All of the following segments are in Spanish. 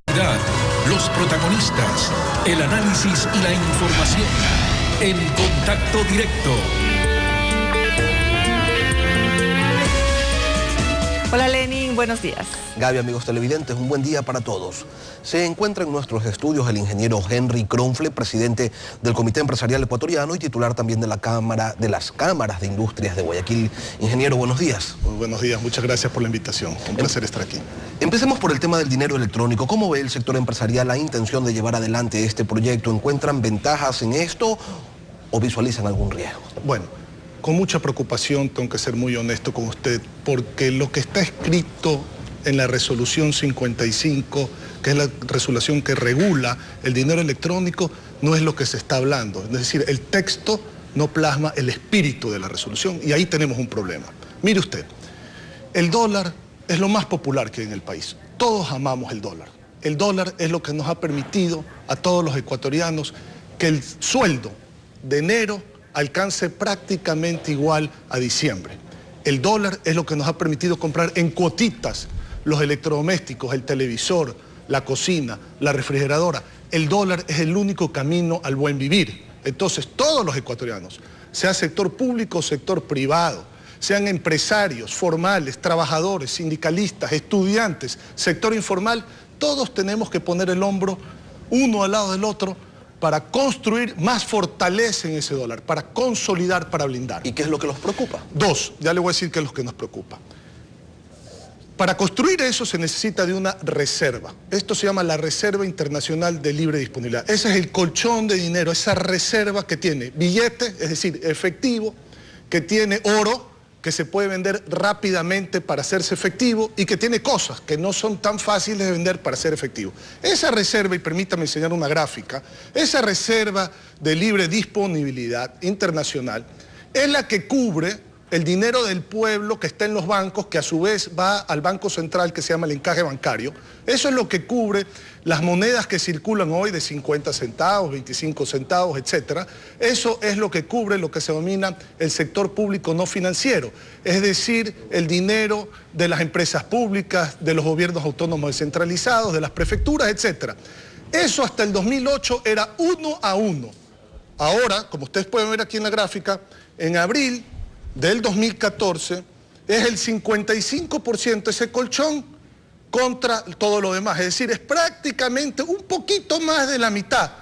Los protagonistas, el análisis y la información. En Contacto Directo. Hola Lenin, buenos días. Gaby, amigos televidentes, un buen día para todos. Se encuentra en nuestros estudios el ingeniero Henry Kronfle, presidente del Comité Empresarial Ecuatoriano y titular también de las cámaras de industrias de Guayaquil. Ingeniero, buenos días. Muy buenos días, muchas gracias por la invitación. Un placer estar aquí. Empecemos por el tema del dinero electrónico. ¿Cómo ve el sector empresarial la intención de llevar adelante este proyecto? ¿Encuentran ventajas en esto o visualizan algún riesgo? Bueno, con mucha preocupación tengo que ser muy honesto con usted, porque lo que está escrito en la resolución 55, que es la resolución que regula el dinero electrónico, no es lo que se está hablando. Es decir, el texto no plasma el espíritu de la resolución y ahí tenemos un problema. Mire usted, el dólar es lo más popular que hay en el país. Todos amamos el dólar. El dólar es lo que nos ha permitido a todos los ecuatorianos que el sueldo de enero alcance prácticamente igual a diciembre. El dólar es lo que nos ha permitido comprar en cuotitas los electrodomésticos, el televisor, la cocina, la refrigeradora. El dólar es el único camino al buen vivir. Entonces, todos los ecuatorianos, sea sector público o sector privado, sean empresarios, formales, trabajadores, sindicalistas, estudiantes, sector informal, todos tenemos que poner el hombro uno al lado del otro para construir más fortaleza en ese dólar, para consolidar, para blindar. ¿Y qué es lo que los preocupa? Dos, ya le voy a decir qué es lo que nos preocupa. Para construir eso se necesita de una reserva. Esto se llama la Reserva Internacional de Libre Disponibilidad. Ese es el colchón de dinero, esa reserva que tiene billete, es decir, efectivo, que tiene oro, que se puede vender rápidamente para hacerse efectivo y que tiene cosas que no son tan fáciles de vender para ser efectivo. Esa reserva, y permítame enseñar una gráfica, esa reserva de libre disponibilidad internacional es la que cubre el dinero del pueblo que está en los bancos, que a su vez va al Banco Central, que se llama el encaje bancario. Eso es lo que cubre las monedas que circulan hoy de 50 centavos, 25 centavos, etc. Eso es lo que cubre lo que se denomina el sector público no financiero, es decir, el dinero de las empresas públicas, de los gobiernos autónomos descentralizados, de las prefecturas, etc. Eso hasta el 2008 era 1 a 1. Ahora, como ustedes pueden ver aquí en la gráfica, en abril del 2014 es el 55% ese colchón contra todo lo demás. Es decir, es prácticamente un poquito más de la mitad.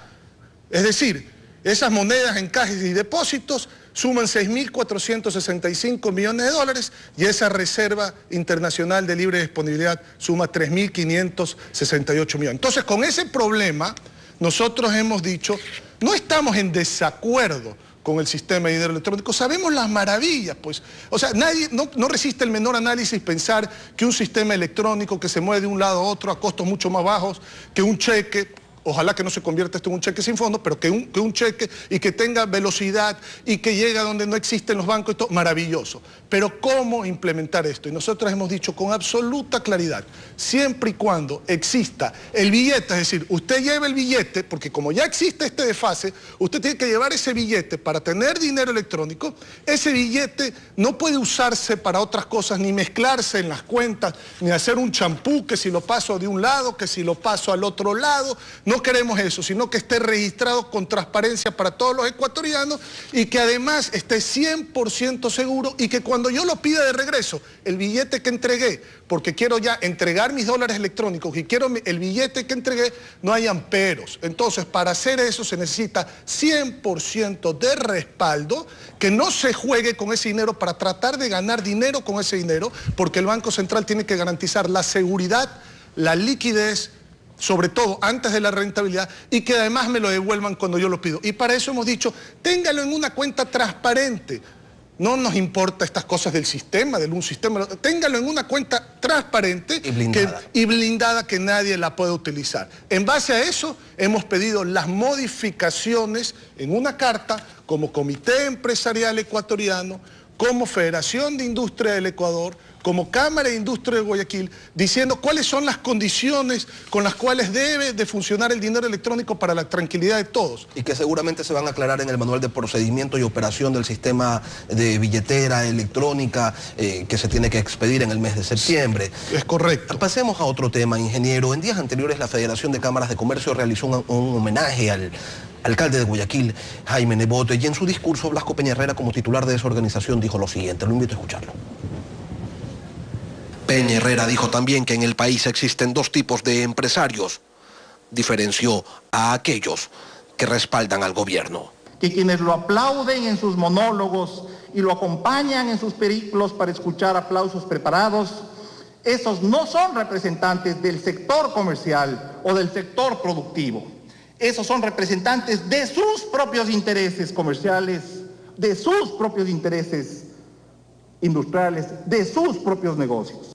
Es decir, esas monedas, encajes y depósitos suman 6.465 millones de dólares y esa Reserva Internacional de Libre Disponibilidad suma 3.568 millones. Entonces, con ese problema, nosotros hemos dicho, no estamos en desacuerdo con el sistema de dinero electrónico, sabemos las maravillas, pues. O sea, nadie, no resiste el menor análisis pensar que un sistema electrónico que se mueve de un lado a otro a costos mucho más bajos, que un cheque, ojalá que no se convierta esto en un cheque sin fondo, pero que un cheque y que tenga velocidad y que llegue a donde no existen los bancos, esto maravilloso. Pero ¿cómo implementar esto? Y nosotros hemos dicho con absoluta claridad, siempre y cuando exista el billete, es decir, usted lleva el billete, porque como ya existe este desfase, usted tiene que llevar ese billete para tener dinero electrónico, ese billete no puede usarse para otras cosas, ni mezclarse en las cuentas, ni hacer un champú que si lo paso de un lado, que si lo paso al otro lado. No queremos eso, sino que esté registrado con transparencia para todos los ecuatorianos y que además esté 100% seguro y que cuando yo lo pida de regreso, el billete que entregué, porque quiero ya entregar mis dólares electrónicos y quiero el billete que entregué, no hayan peros. Entonces, para hacer eso se necesita 100% de respaldo, que no se juegue con ese dinero para tratar de ganar dinero con ese dinero, porque el Banco Central tiene que garantizar la seguridad, la liquidez, sobre todo antes de la rentabilidad, y que además me lo devuelvan cuando yo lo pido. Y para eso hemos dicho, téngalo en una cuenta transparente. No nos importa estas cosas del sistema, de un sistema, téngalo en una cuenta transparente y blindada que nadie la pueda utilizar. En base a eso hemos pedido las modificaciones en una carta como Comité Empresarial Ecuatoriano, como Federación de Industria del Ecuador, como Cámara de Industria de Guayaquil, diciendo cuáles son las condiciones con las cuales debe de funcionar el dinero electrónico para la tranquilidad de todos. Y que seguramente se van a aclarar en el manual de procedimiento y operación del sistema de billetera electrónica que se tiene que expedir en el mes de septiembre. Es correcto. Pasemos a otro tema, ingeniero. En días anteriores la Federación de Cámaras de Comercio realizó un homenaje al alcalde de Guayaquil, Jaime Nebot, y en su discurso Blasco Peña-Herrera, como titular de esa organización, dijo lo siguiente. Lo invito a escucharlo. Peña-Herrera dijo también que en el país existen dos tipos de empresarios. Diferenció a aquellos que respaldan al gobierno. Que quienes lo aplauden en sus monólogos y lo acompañan en sus periplos para escuchar aplausos preparados, esos no son representantes del sector comercial o del sector productivo. Esos son representantes de sus propios intereses comerciales, de sus propios intereses industriales, de sus propios negocios.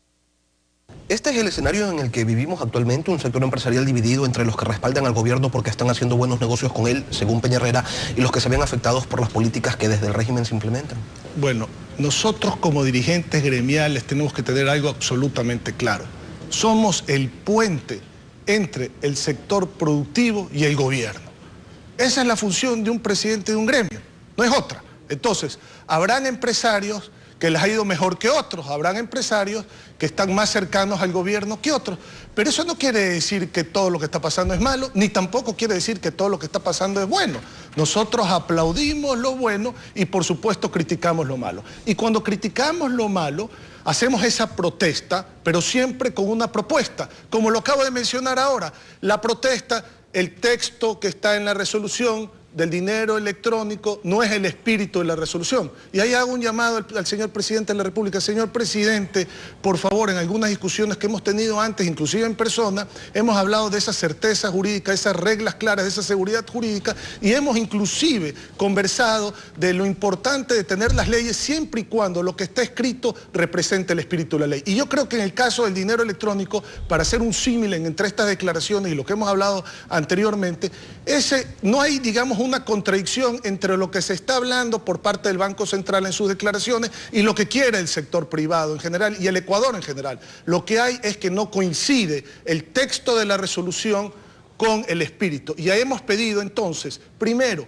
Este es el escenario en el que vivimos actualmente, un sector empresarial dividido entre los que respaldan al gobierno porque están haciendo buenos negocios con él, según Peña-Herrera, y los que se ven afectados por las políticas que desde el régimen se implementan. Bueno, nosotros como dirigentes gremiales tenemos que tener algo absolutamente claro. Somos el puente entre el sector productivo y el gobierno. Esa es la función de un presidente de un gremio, no es otra. Entonces, habrán empresarios que les ha ido mejor que otros, habrán empresarios que están más cercanos al gobierno que otros, pero eso no quiere decir que todo lo que está pasando es malo, ni tampoco quiere decir que todo lo que está pasando es bueno. Nosotros aplaudimos lo bueno y por supuesto criticamos lo malo. Y cuando criticamos lo malo, hacemos esa protesta, pero siempre con una propuesta, como lo acabo de mencionar ahora. La protesta, el texto que está en la resolución del dinero electrónico no es el espíritu de la resolución. Y ahí hago un llamado al señor presidente de la República. Señor presidente, por favor, en algunas discusiones que hemos tenido antes, inclusive en persona, hemos hablado de esa certeza jurídica, esas reglas claras, de esa seguridad jurídica, y hemos inclusive conversado de lo importante de tener las leyes siempre y cuando lo que está escrito represente el espíritu de la ley. Y yo creo que en el caso del dinero electrónico, para hacer un símil entre estas declaraciones y lo que hemos hablado anteriormente, no hay, digamos, una contradicción entre lo que se está hablando por parte del Banco Central en sus declaraciones y lo que quiere el sector privado en general y el Ecuador en general. Lo que hay es que no coincide el texto de la resolución con el espíritu. Y ahí hemos pedido entonces, primero,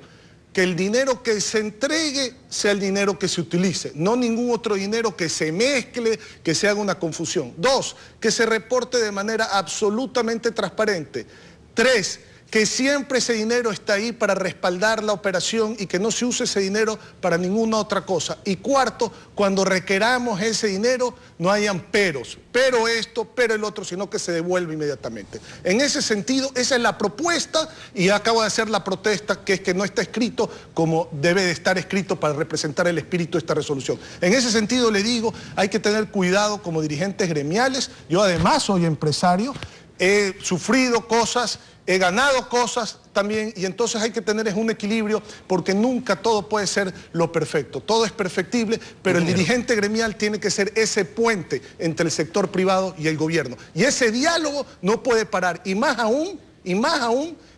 que el dinero que se entregue sea el dinero que se utilice, no ningún otro dinero que se mezcle, que se haga una confusión. Dos, que se reporte de manera absolutamente transparente. Tres, que siempre ese dinero está ahí para respaldar la operación y que no se use ese dinero para ninguna otra cosa. Y cuarto, cuando requeramos ese dinero, no hayan peros, pero esto, pero el otro, sino que se devuelve inmediatamente. En ese sentido, esa es la propuesta y acabo de hacer la protesta, que es que no está escrito como debe de estar escrito para representar el espíritu de esta resolución. En ese sentido le digo, hay que tener cuidado como dirigentes gremiales. Yo además soy empresario, he sufrido cosas, he ganado cosas también, y entonces hay que tener un equilibrio porque nunca todo puede ser lo perfecto. Todo es perfectible, pero el dirigente gremial tiene que ser ese puente entre el sector privado y el gobierno. Y ese diálogo no puede parar, y más aún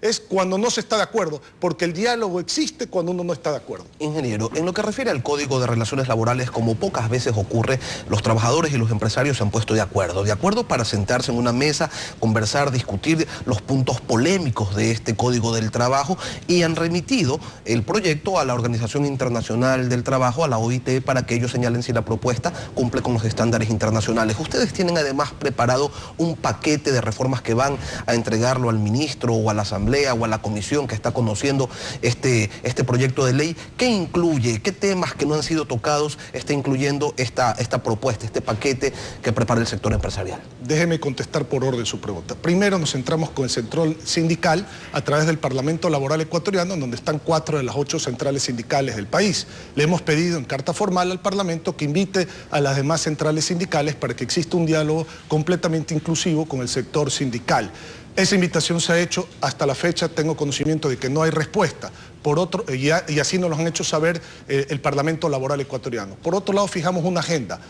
es cuando no se está de acuerdo, porque el diálogo existe cuando uno no está de acuerdo. Ingeniero, en lo que refiere al Código de Relaciones Laborales, como pocas veces ocurre, los trabajadores y los empresarios se han puesto de acuerdo para sentarse en una mesa, conversar, discutir los puntos polémicos de este Código del Trabajo, y han remitido el proyecto a la Organización Internacional del Trabajo, a la OIT, para que ellos señalen si la propuesta cumple con los estándares internacionales. Ustedes tienen además preparado un paquete de reformas que van a entregarlo al ministro o a la Asamblea o a la comisión que está conociendo este proyecto de ley. ¿Qué incluye? ¿Qué temas que no han sido tocados está incluyendo esta propuesta, este paquete que prepara el sector empresarial? Déjeme contestar por orden su pregunta. Primero nos centramos con el sector sindical a través del Parlamento Laboral Ecuatoriano, en donde están 4 de las 8 centrales sindicales del país. Le hemos pedido en carta formal al Parlamento que invite a las demás centrales sindicales para que exista un diálogo completamente inclusivo con el sector sindical. Esa invitación se ha hecho, hasta la fecha tengo conocimiento de que no hay respuesta. Y así nos lo han hecho saber el Parlamento Laboral Ecuatoriano. Por otro lado, fijamos una agenda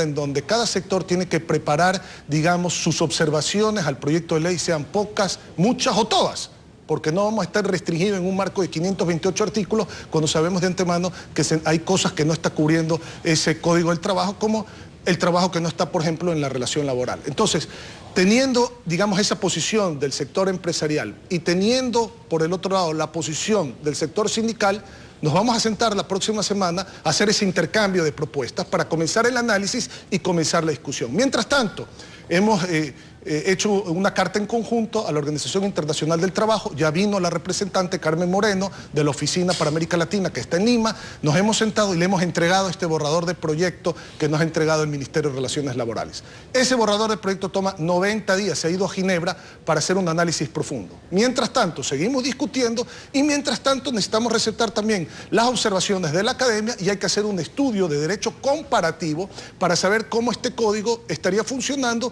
en donde cada sector tiene que preparar, digamos, sus observaciones al proyecto de ley, sean pocas, muchas o todas, porque no vamos a estar restringidos en un marco de 528 artículos cuando sabemos de antemano que hay cosas que no está cubriendo ese Código del Trabajo, como el trabajo que no está, por ejemplo, en la relación laboral. Entonces, teniendo, digamos, esa posición del sector empresarial y teniendo, por el otro lado, la posición del sector sindical, nos vamos a sentar la próxima semana a hacer ese intercambio de propuestas para comenzar el análisis y comenzar la discusión. Mientras tanto, hemos hecho una carta en conjunto a la Organización Internacional del Trabajo. Ya vino la representante Carmen Moreno de la Oficina para América Latina, que está en Lima. Nos hemos sentado y le hemos entregado este borrador de proyecto que nos ha entregado el Ministerio de Relaciones Laborales. Ese borrador de proyecto toma 90 días, se ha ido a Ginebra para hacer un análisis profundo. Mientras tanto, seguimos discutiendo y mientras tanto necesitamos receptar también las observaciones de la academia y hay que hacer un estudio de derecho comparativo para saber cómo este código estaría funcionando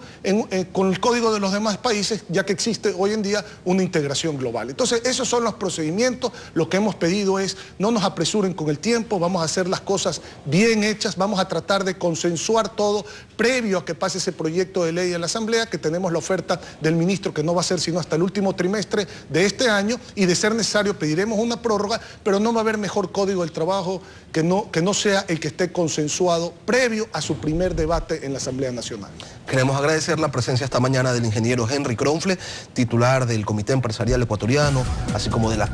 con el código de los demás países, ya que existe hoy en día una integración global. Entonces, esos son los procedimientos. Lo que hemos pedido es, no nos apresuren con el tiempo, vamos a hacer las cosas bien hechas, vamos a tratar de consensuar todo previo a que pase ese proyecto de ley en la Asamblea, que tenemos la oferta del ministro, que no va a ser sino hasta el último trimestre de este año, y de ser necesario pediremos una prórroga, pero no va a haber mejor código del trabajo que no sea el que esté consensuado previo a su primer debate en la Asamblea Nacional. Queremos agradecer la presencia esta mañana del ingeniero Henry Kronfle, titular del Comité Empresarial Ecuatoriano, así como de las